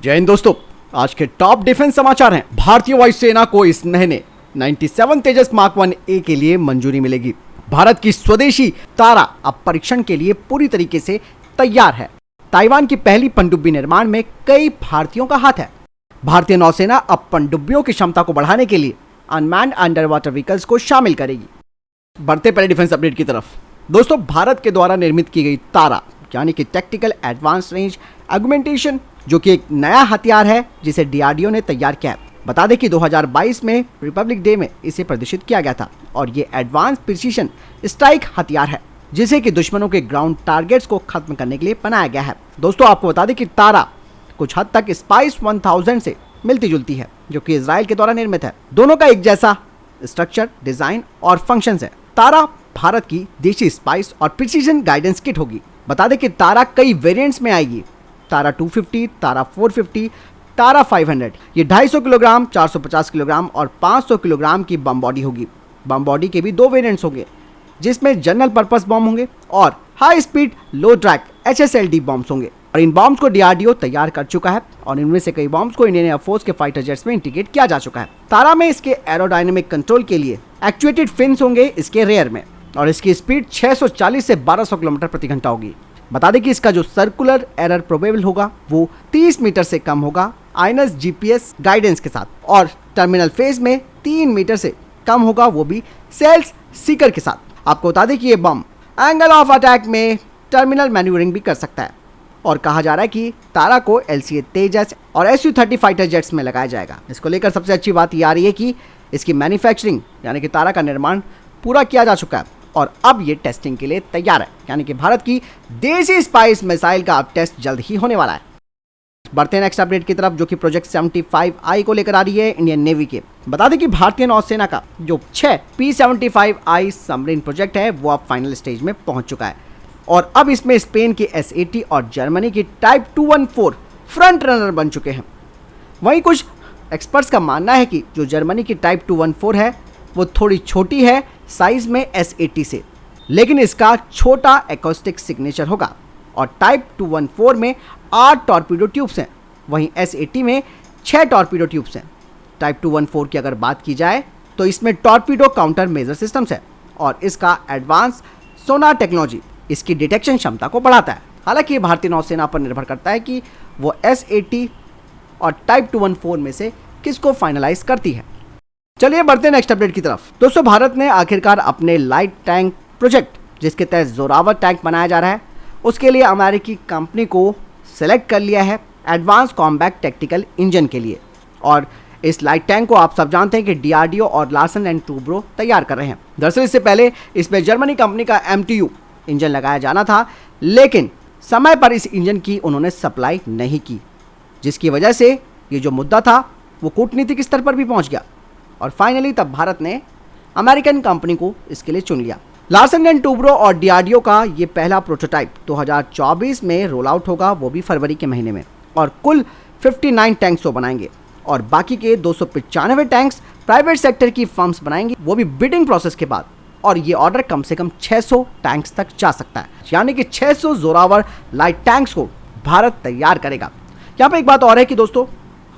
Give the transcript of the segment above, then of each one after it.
जय हिंद दोस्तों, आज के टॉप डिफेंस समाचार हैं। भारतीय वायुसेना को इस महीने 97 तेजस मार्क 1A के लिए मंजूरी मिलेगी। भारत की स्वदेशी तारा अब परीक्षण के लिए पूरी तरीके से तैयार है। ताइवान की पहली पनडुब्बी निर्माण में कई भारतीयों का हाथ है। भारतीय नौसेना अब पनडुब्बियों की क्षमता को बढ़ाने के लिए अनमैन्ड अंडर वाटर व्हीकल्स को शामिल करेगी। बढ़ते पहले डिफेंस अपडेट की तरफ। दोस्तों, भारत के द्वारा निर्मित की गई तारा यानी कि टैक्टिकल एडवांस रेंज एगुमेंटेशन, जो कि एक नया हथियार है जिसे डीआरडीओ ने तैयार किया है। बता दें कि 2022 में रिपब्लिक डे में इसे प्रदर्शित किया गया था और ये एडवांस प्रिसीजन स्ट्राइक हथियार है जिसे कि दुश्मनों के ग्राउंड टारगेट्स को खत्म करने के लिए बनाया गया है। दोस्तों, आपको बता दें कि तारा कुछ हद तक स्पाइस 1000 से मिलती जुलती है, जो कि इजराइल के द्वारा निर्मित है। दोनों का एक जैसा स्ट्रक्चर, डिजाइन और फंक्शंस है। तारा भारत की देशी स्पाइस और प्रिसीजन गाइडेंस किट होगी। बता दें कि तारा कई वेरिएंट्स में आएगी। तारा 250, तारा 450, तारा 500। ये 250 किलोग्राम, 450 किलोग्राम और 500 किलोग्राम की बम बॉडी होगी। बम बॉडी के भी 2 वेरिएंट्स होंगे, जिसमें जनरल पर्पस बम होंगे और हाई स्पीड लो ड्रैग HSLD बॉम्ब्स होंगे। और इन बॉम्ब्स को डीआरडीओ तैयार कर चुका है और इनमें से कई बॉम्ब्स को इंडियन एयरफोर्स के फाइटर जेट्स में इंटीग्रेट किया जा चुका है। तारा में इसके एरोडायनेमिक कंट्रोल के लिए एक्चुएटेड फिन्स होंगे इसके रेयर में और इसकी स्पीड 640 से 1200 किलोमीटर प्रति घंटा होगी। बता दें कि इसका जो सर्कुलर एरर प्रोबेबल होगा वो 30 मीटर से कम होगा आइनस GPS गाइडेंस के साथ, और टर्मिनल फेज में 3 मीटर से कम होगा, वो भी सेल्स सीकर के साथ। आपको बता दें कि ये बम एंगल ऑफ अटैक में टर्मिनल मैन्यूवरिंग भी कर सकता है और कहा जा रहा है कि तारा को LCA तेजस और Su-30 फाइटर जेट्स में लगाया जाएगा। इसको लेकर सबसे अच्छी बात ये आ रही है कि इसकी मैन्युफैक्चरिंग यानी कि तारा का निर्माण पूरा किया जा चुका है और अब ये टेस्टिंग के लिए तैयार है, यानी कि भारत की देसी स्पाइस मिसाइल का अब टेस्ट जल्द ही होने वाला है। बढ़ते हैं नेक्स्ट अपडेट की तरफ, जो कि प्रोजेक्ट 75I को लेकर आ रही है इंडियन नेवी के। बता दें कि भारतीय नौसेना का जो 6 P-75I सबमरीन प्रोजेक्ट है वो अब फाइनल स्टेज में पहुंच चुका है और अब इसमें स्पेन की S-80 और जर्मनी की टाइप 214 फ्रंट रनर बन चुके हैं। वहीं कुछ एक्सपर्ट्स का मानना है कि जो जर्मनी की टाइप 214 है वो थोड़ी छोटी है साइज में S-80 से, लेकिन इसका छोटा एकॉस्टिक सिग्नेचर होगा और टाइप 214 में 8 टॉर्पीडो ट्यूब्स हैं, वहीं S-80 में 6 टॉर्पीडो ट्यूब्स हैं। टाइप 214 की अगर बात की जाए तो इसमें टॉर्पीडो काउंटर मेजर सिस्टम्स है और इसका एडवांस सोनार टेक्नोलॉजी इसकी डिटेक्शन क्षमता को बढ़ाता है। हालांकि ये भारतीय नौसेना पर निर्भर करता है कि वो S-80 और टाइप 214 में से किसको फाइनलाइज करती है। चलिए बढ़ते हैं नेक्स्ट अपडेट की तरफ। दोस्तों, भारत ने आखिरकार अपने लाइट टैंक प्रोजेक्ट, जिसके तहत जोरावर टैंक बनाया जा रहा है, उसके लिए अमेरिकी कंपनी को सेलेक्ट कर लिया है एडवांस कॉम्बैट टैक्टिकल इंजन के लिए। और इस लाइट टैंक को आप सब जानते हैं कि डीआरडीओ और लार्सन एंड टूब्रो तैयार कर रहे हैं। दरअसल इससे पहले इसमें जर्मनी कंपनी का MTU इंजन लगाया जाना था, लेकिन समय पर इस इंजन की उन्होंने सप्लाई नहीं की, जिसकी वजह से ये जो मुद्दा था वो कूटनीतिक स्तर पर भी पहुंच गया और फाइनली तब भारत ने अमेरिकन कंपनी को इसके लिए चुन लिया। लार्सन एंड टूब्रो और डीआरडीओ का ये पहला प्रोटोटाइप 2024 में रोल आउट होगा, वो भी फरवरी के महीने में, और कुल 59 टैंक्स वो बनाएंगे और बाकी के 295 टैंक्स प्राइवेट सेक्टर की फर्म्स बनाएंगी, वो भी बिडिंग प्रोसेस के बाद। और ये ऑर्डर कम से कम 600 टैंक्स तक जा सकता है, यानी कि 600 जोरावर लाइट टैंक्स को भारत तैयार करेगा। यहाँ पे एक बात और है कि दोस्तों,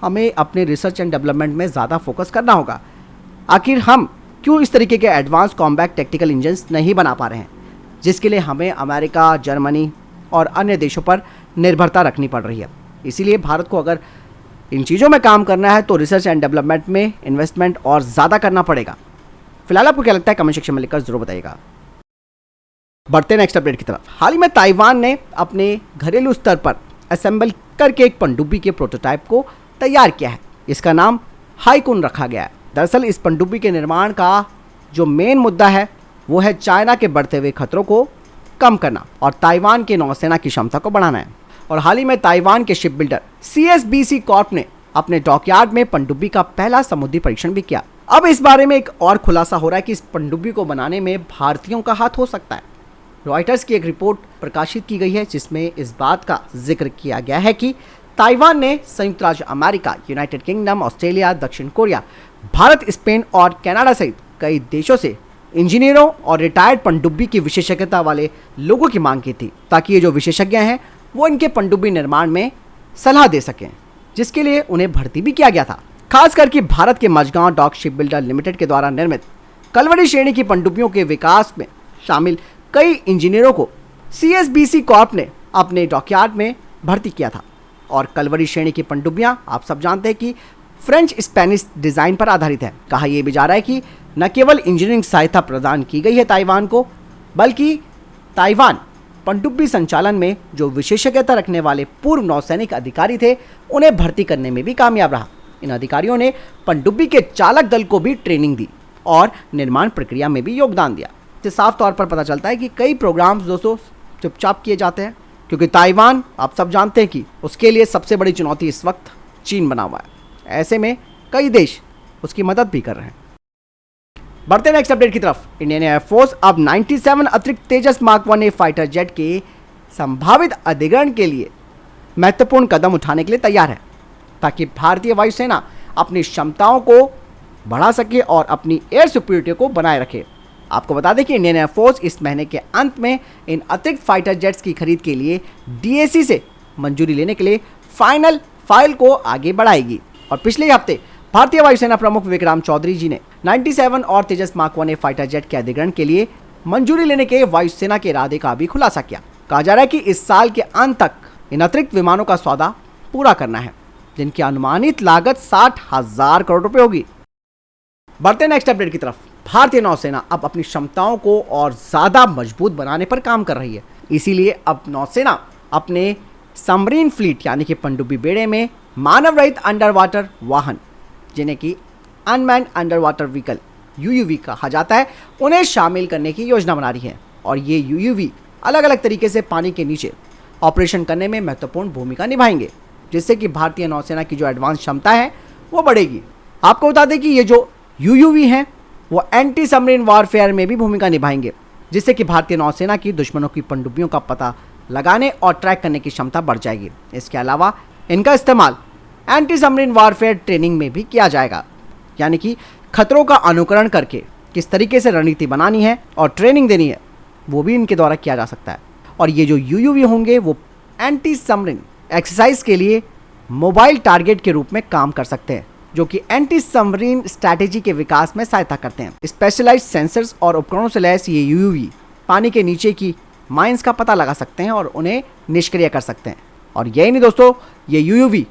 हमें अपने रिसर्च एंड डेवलपमेंट में ज़्यादा फोकस करना होगा। आखिर हम क्यों इस तरीके के एडवांस कॉम्बैट टैक्टिकल इंजन्स नहीं बना पा रहे हैं, जिसके लिए हमें अमेरिका, जर्मनी और अन्य देशों पर निर्भरता रखनी पड़ रही है। इसीलिए भारत को अगर इन चीज़ों में काम करना है तो रिसर्च एंड डेवलपमेंट में इन्वेस्टमेंट और ज़्यादा करना पड़ेगा। फिलहाल आपको क्या लगता है, कमेंट सेक्शन में लिखकर जरूर बताइएगा। बढ़ते नेक्स्ट अपडेट की तरफ। हाल ही में ताइवान ने अपने घरेलू स्तर पर असेंबल करके एक पनडुब्बी के प्रोटोटाइप को तैयार किया है। इसका नाम हाईकुन रखा गया है। दरअसल इस पनडुब्बी के निर्माण का जो मेन मुद्दा है वो है चाइना के बढ़ते हुए खतरों को कम करना और ताइवान के नौसेना की क्षमता को बढ़ाना है। और हाल ही में ताइवान के शिप बिल्डर CSBC कॉर्प ने अपने डॉकयार्ड में पनडुब्बी का पहला समुद्री परीक्षण भी किया। अब इस बारे में एक और खुलासा हो रहा है कि इस पनडुब्बी को बनाने में भारतीयों का हाथ हो सकता है। रॉयटर्स की एक रिपोर्ट प्रकाशित की गई है जिसमें इस बात का जिक्र किया गया है कि ताइवान ने संयुक्त राज्य अमेरिका, यूनाइटेड किंगडम, ऑस्ट्रेलिया, दक्षिण कोरिया, भारत, स्पेन और कनाडा सहित कई देशों से इंजीनियरों और रिटायर्ड पनडुब्बी की विशेषज्ञता वाले लोगों की मांग की थी, ताकि ये जो विशेषज्ञ हैं वो इनके पनडुब्बी निर्माण में सलाह दे सकें। जिसके लिए उन्हें भर्ती भी किया गया था। खास करके भारत के Mazagon dock ship builder limited के द्वारा निर्मित कलवरी श्रेणी की पनडुब्बियों के विकास में शामिल कई इंजीनियरों को CSBC कॉर्प ने अपने डॉकयार्ड में भर्ती किया था। और कलवरी श्रेणी की पनडुब्बियां आप सब जानते हैं कि फ्रेंच स्पेनिश डिजाइन पर आधारित है। कहा यह भी जा रहा है कि न केवल इंजीनियरिंग सहायता प्रदान की गई है ताइवान को, बल्कि ताइवान पनडुब्बी संचालन में जो विशेषज्ञता रखने वाले पूर्व नौसैनिक अधिकारी थे, उन्हें भर्ती करने में भी कामयाब रहा। इन अधिकारियों ने पनडुब्बी के चालक दल को भी ट्रेनिंग दी और निर्माण प्रक्रिया में भी योगदान दिया। इससे साफ तौर पर पता चलता है कि कई प्रोग्राम्स दोस्तों चुपचाप किए जाते हैं, क्योंकि ताइवान आप सब जानते हैं कि उसके लिए सबसे बड़ी चुनौती इस वक्त चीन बना हुआ है। ऐसे में कई देश उसकी मदद भी कर रहे हैं। बढ़ते हैं नेक्स्ट अपडेट की तरफ। इंडियन एयरफोर्स अब 97 अतिरिक्त तेजस मार्क 1A फाइटर जेट के संभावित अधिग्रहण के लिए महत्वपूर्ण कदम उठाने के लिए तैयार है, ताकि भारतीय वायुसेना अपनी क्षमताओं को बढ़ा सके और अपनी एयर सुपीरियरिटी को बनाए रखे। आपको बता दें कि इंडियन एयरफोर्स इस महीने के अंत में इन अतिरिक्त फाइटर जेट्स की खरीद के लिए DAC से मंजूरी लेने के लिए फाइनल फाइल को आगे बढ़ाएगी। और पिछले हफ्ते भारतीय वायुसेना प्रमुख विक्रम चौधरी जी ने 97 और तेजस मार्क 1A फाइटर जेट के अधिग्रहण के लिए मंजूरी लेने के वायुसेना के इरादे का भी खुलासा किया। कहा जा रहा है कि इस साल के अंत तक इन अतिरिक्त विमानों का सौदा पूरा करना है, जिनकी अनुमानित लागत 60,000 करोड़ रुपए होगी। बढ़ते नेक्स्ट अपडेट की तरफ। भारतीय नौसेना अब अपनी क्षमताओं को और ज्यादा मजबूत बनाने पर काम कर रही है। इसीलिए अब नौसेना अपने सबमरीन फ्लीट यानी कि पनडुब्बी बेड़े में मानव रहित अंडर वाटर वाहन, जिन्हें कि unmanned under water vehicle UUV कहा जाता है, उन्हें शामिल करने की योजना बना रही है। और ये UUV अलग अलग तरीके से पानी के नीचे ऑपरेशन करने में महत्वपूर्ण भूमिका निभाएंगे, जिससे कि भारतीय नौसेना की जो एडवांस क्षमता है वो बढ़ेगी। आपको बता दें कि ये जो UUV हैं वो एंटी सबमरीन वॉरफेयर में भी भूमिका निभाएंगे, जिससे कि भारतीय नौसेना की दुश्मनों की पनडुब्बियों का पता लगाने और ट्रैक करने की क्षमता बढ़ जाएगी। इसके अलावा इनका इस्तेमाल एंटी सबमरीन वॉरफेयर ट्रेनिंग में भी किया जाएगा, यानी कि खतरों का अनुकरण करके किस तरीके से रणनीति बनानी है और ट्रेनिंग देनी है, वो भी इनके द्वारा किया जा सकता है। और ये जो UUV होंगे वो एंटी सबमरीन एक्सरसाइज के लिए मोबाइल टारगेट के रूप में काम कर सकते हैं, जो कि एंटी सबमरीन स्ट्रैटेजी के विकास में सहायता करते हैं। स्पेशलाइज्ड सेंसर्स और उपकरणों से लैस ये UUV पानी के नीचे की माइंस का पता लगा सकते हैं और उन्हें निष्क्रिय कर सकते हैं। और यही नहीं दोस्तों, ये UUV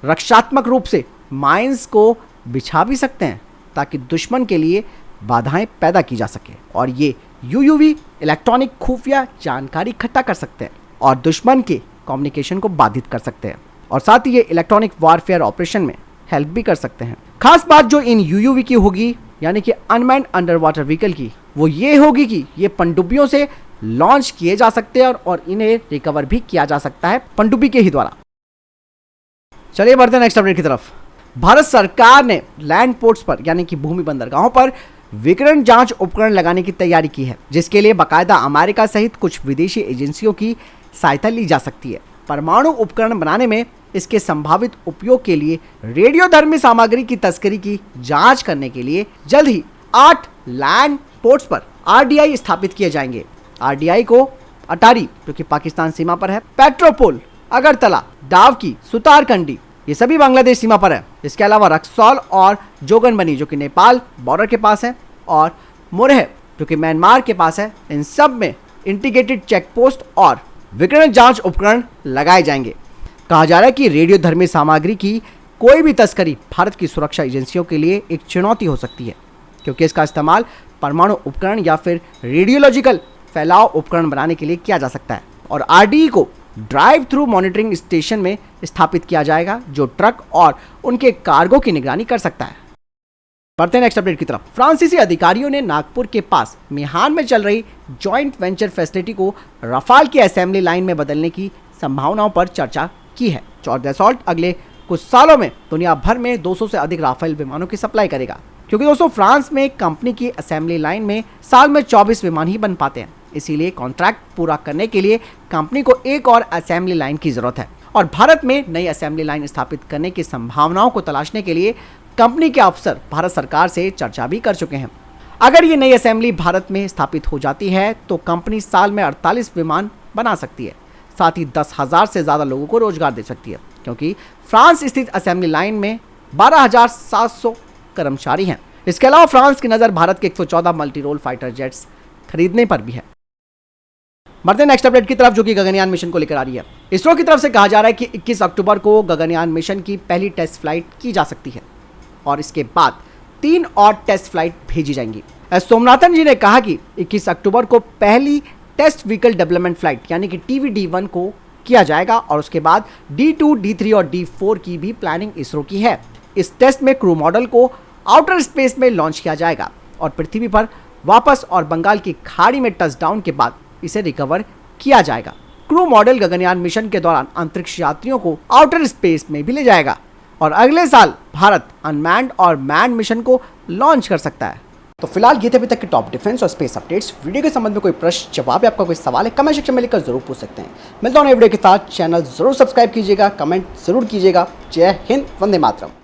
रक्षात्मक रूप से माइंस को बिछा भी सकते हैं, ताकि दुश्मन के लिए बाधाएं पैदा की जा सके। और ये UUV इलेक्ट्रॉनिक खुफिया जानकारी इकट्ठा कर सकते हैं और दुश्मन के कम्युनिकेशन को बाधित कर सकते हैं। और साथ ही ये इलेक्ट्रॉनिक वॉरफेयर ऑपरेशन में हेल्प भी कर सकते हैं। खास बात जो इन UUV की होगी, यानी कि अनमैन्ड अंडर वाटर व्हीकल की, वो ये होगी कि ये पनडुब्बियों से लॉन्च किए जा सकते हैं और इन्हें रिकवर भी किया जा सकता है पनडुब्बी के ही द्वारा। चलिए बढ़ते हैं नेक्स्ट अपडेट की तरफ। भारत सरकार ने लैंड पोर्ट्स पर यानी कि भूमि बंदरगाहों पर विकिरण जांच उपकरण लगाने की तैयारी की है, जिसके लिए बाकायदा अमेरिका सहित कुछ विदेशी एजेंसियों की सहायता ली जा सकती है। परमाणु उपकरण बनाने में इसके संभावित उपयोग के लिए रेडियोधर्मी सामग्री की तस्करी की जांच करने के लिए जल्द ही 8 लैंड पोर्ट्स पर RDI स्थापित किए जाएंगे। RDI को अटारी, जो कि पाकिस्तान सीमा पर है, पेट्रोपोल, अगरतला, डावकी, सुतारकंडी, ये सभी बांग्लादेश सीमा पर है। इसके अलावा रक्सौल और जोगनबनी, जो कि नेपाल बॉर्डर के पास है, और मुरह, जो कि म्यांमार के पास है, इन सब में इंटीग्रेटेड चेक पोस्ट और विकिरण जांच उपकरण लगाए जाएंगे। कहा जा रहा है कि रेडियोधर्मी सामग्री की कोई भी तस्करी भारत की सुरक्षा एजेंसियों के लिए एक चुनौती हो सकती है, क्योंकि इसका इस्तेमाल परमाणु उपकरण या फिर रेडियोलॉजिकल फैलाव उपकरण बनाने के लिए किया जा सकता है। और RDE को ड्राइव थ्रू मॉनिटरिंग स्टेशन में स्थापित किया जाएगा, जो ट्रक और उनके कार्गो की निगरानी कर सकता है। बढ़ते हैं नेक्स्ट अपडेट की तरफ। फ्रांसीसी अधिकारियों ने नागपुर के पास मिहान में चल रही जॉइंट वेंचर फैसिलिटी को रफाल की असेंबली लाइन में बदलने की संभावनाओं पर चर्चा की है। जॉर्ज डसॉल्ट अगले कुछ सालों में दुनिया भर में 200 से अधिक राफेल विमानों की सप्लाई करेगा, क्योंकि दोस्तों फ्रांस में कंपनी की असेंबली लाइन में साल में 24 विमान ही बन पाते हैं। इसीलिए कॉन्ट्रैक्ट पूरा करने के लिए कंपनी को एक और असेंबली लाइन की जरूरत है। और भारत में नई असेंबली लाइन स्थापित करने की संभावनाओं को तलाशने के लिए कंपनी के अफसर भारत सरकार से चर्चा भी कर चुके हैं। अगर ये नई असेंबली भारत में स्थापित हो जाती है तो कंपनी साल में 48 विमान बना सकती है, साथ ही 10,000 से ज़्यादा लोगों को रोजगार दे सकती है, क्योंकि फ्रांस स्थित असेंबली लाइन में 12,700 कर्मचारी हैं। इसके अलावा फ्रांस की नज़र भारत के 114 मल्टी रोल फाइटर जेट्स खरीदने पर भी है। बढ़ते नेक्स्ट अपडेट की तरफ, जो कि गगनयान मिशन को लेकर आ रही है। इसरो की तरफ से कहा जा रहा है कि 21 अक्टूबर को गगनयान मिशन की पहली टेस्ट फ्लाइट की जा सकती है और इसके बाद 3 और टेस्ट फ्लाइट भेजी जाएंगी। एस सोमनाथन जी ने कहा कि 21 अक्टूबर को पहली टेस्ट व्हीकल डेवलपमेंट फ्लाइट यानी कि TVD-1 को किया जाएगा और उसके बाद D2, D3 और D4 की भी प्लानिंग इसरो की है। इस टेस्ट में क्रू मॉडल को आउटर स्पेस में लॉन्च किया जाएगा और पृथ्वी पर वापस और बंगाल की खाड़ी में टचडाउन के बाद इसे रिकवर किया जाएगा। क्रू मॉडल गगनयान मिशन के दौरान अंतरिक्ष यात्रियों को आउटर स्पेस में भी ले जाएगा और अगले साल भारत अनमैन्ड और मैन्ड मिशन को लॉन्च कर सकता है। तो फिलहाल ये थे अभी तक के टॉप डिफेंस और स्पेस अपडेट्स। वीडियो के संबंध में कोई प्रश्न जवाब या आपका कोई सवाल है कमेंट सेक्शन में लिखकर जरूर पूछ सकते हैं। मिलता हूं नए वीडियो के साथ। चैनल जरूर सब्सक्राइब कीजिएगा, कमेंट जरूर कीजिएगा। जय हिंद, वंदे मातरम।